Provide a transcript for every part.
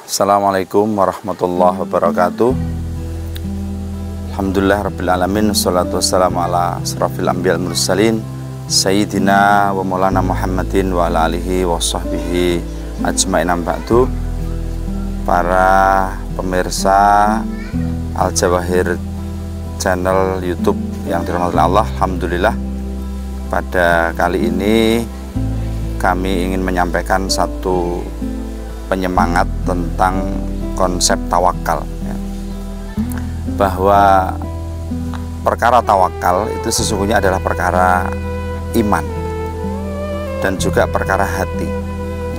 Assalamualaikum warahmatullahi wabarakatuh. Alhamdulillah rabbil alamin, wassalatu wassalamu ala asrafil anbiya wal mursalin sayyidina wa maulana Muhammadin wa ala alihi wa sahbihi ajma'in ba'du. Para pemirsa Al Jawahir channel YouTube yang dirahmati Allah, alhamdulillah pada kali ini kami ingin menyampaikan satu penyemangat tentang konsep tawakal, ya. Bahwa perkara tawakal itu sesungguhnya adalah perkara iman dan juga perkara hati,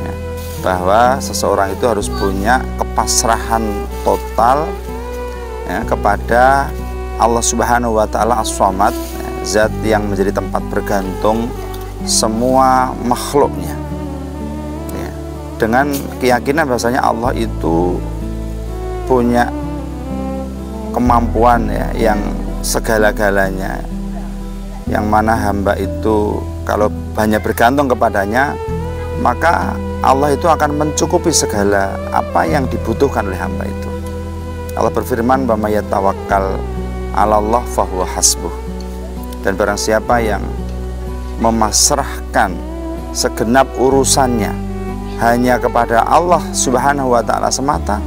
ya. Bahwa seseorang itu harus punya kepasrahan total, ya, kepada Allah Subhanahu wa Ta'ala As-Samad, ya, zat yang menjadi tempat bergantung semua makhluknya, dengan keyakinan bahwasanya Allah itu punya kemampuan, ya, yang segala-galanya, yang mana hamba itu kalau banyak bergantung kepadanya, maka Allah itu akan mencukupi segala apa yang dibutuhkan oleh hamba itu. Allah berfirman, "Wa may yatawakkal 'alallah fahuwa hasbuh." Dan barang siapa yang memasrahkan segenap urusannya hanya kepada Allah Subhanahu wa Ta'ala semata,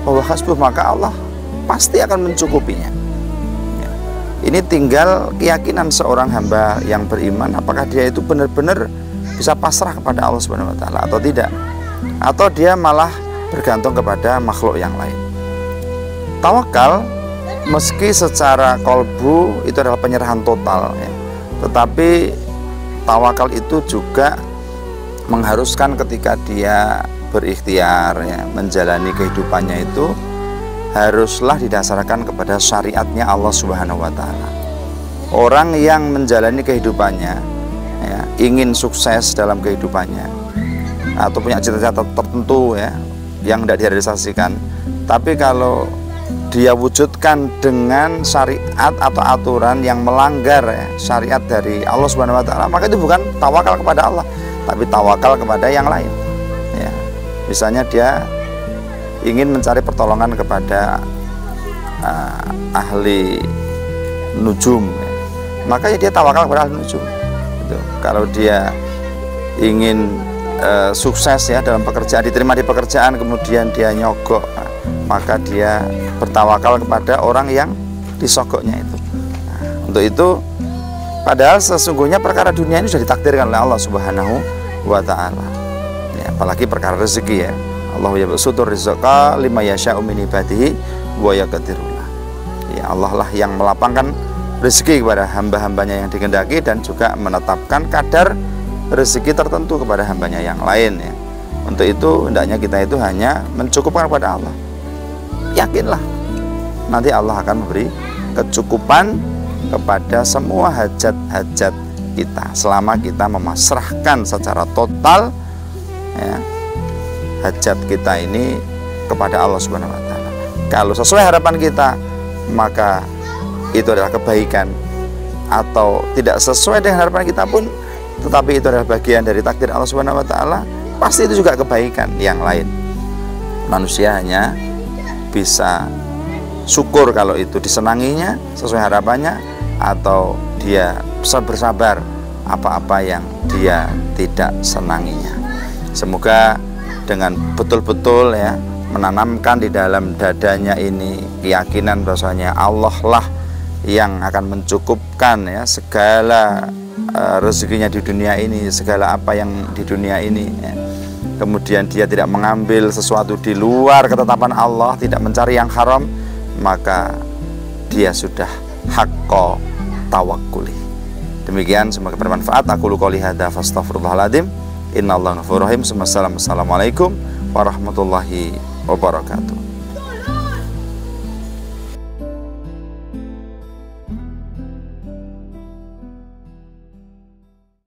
bahwa hasbuh, maka Allah pasti akan mencukupinya, ya. Ini tinggal keyakinan seorang hamba yang beriman, apakah dia itu benar-benar bisa pasrah kepada Allah Subhanahu wa Ta'ala atau tidak, atau dia malah bergantung kepada makhluk yang lain. Tawakal meski secara kolbu itu adalah penyerahan total, ya, tetapi tawakal itu juga mengharuskan ketika dia berikhtiar, ya, menjalani kehidupannya itu haruslah didasarkan kepada syariatnya Allah Subhanahu wa Ta'ala. Orang yang menjalani kehidupannya, ya, ingin sukses dalam kehidupannya atau punya cita-cita tertentu, ya, yang tidak direalisasikan, tapi kalau dia wujudkan dengan syariat atau aturan yang melanggar, ya, syariat dari Allah Subhanahu wa Ta'ala, maka itu bukan tawakal kepada Allah, tapi tawakal kepada yang lain, ya. Misalnya dia ingin mencari pertolongan kepada ahli nujum, ya, maka ya dia tawakal kepada ahli nujum gitu. Kalau dia ingin sukses, ya, dalam pekerjaan, diterima di pekerjaan, kemudian dia nyogok, maka dia bertawakal kepada orang yang disogoknya itu. Untuk itu, padahal sesungguhnya perkara dunia ini sudah ditakdirkan oleh Allah Subhanahu wa Ta'ala, ya, apalagi perkara rezeki, ya. Allah yabsutur rizqa liman yasha'u min ibadihi wa yaqdirullah. Ya, Allah lah yang melapangkan rezeki kepada hamba-hambanya yang dikehendaki dan juga menetapkan kadar rezeki tertentu kepada hambanya yang lain, ya. Untuk itu hendaknya kita itu hanya mencukupkan kepada Allah. Yakinlah nanti Allah akan memberi kecukupan kepada semua hajat-hajat kita selama kita memasrahkan secara total, ya, hajat kita ini kepada Allah Subhanahu wa Ta'ala. Kalau sesuai harapan kita, maka itu adalah kebaikan, atau tidak sesuai dengan harapan kita pun, tetapi itu adalah bagian dari takdir Allah Subhanahu wa Ta'ala, pasti itu juga kebaikan yang lain. Manusia hanya bisa syukur kalau itu disenanginya sesuai harapannya, atau dia bersabar apa-apa yang dia tidak senanginya. Semoga dengan betul-betul, ya, menanamkan di dalam dadanya ini keyakinan bahwasanya Allah lah yang akan mencukupkan, ya, segala rezekinya di dunia ini, segala apa yang di dunia ini, ya. Kemudian dia tidak mengambil sesuatu di luar ketetapan Allah, tidak mencari yang haram, maka dia sudah haqqo tawakkuli. Demikian, semoga bermanfaat. Aku qouli hadza fastaghfirullahaladzim. Innallaha ghafurur rahim. Assalamualaikum warahmatullahi wabarakatuh.